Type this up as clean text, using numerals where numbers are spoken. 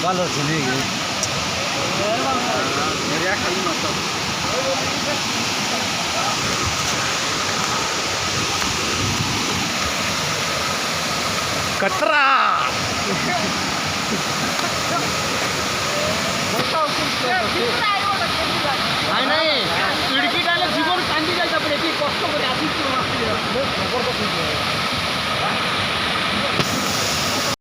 bowler से नहीं गए मेरे खाली मत कतरा नहीं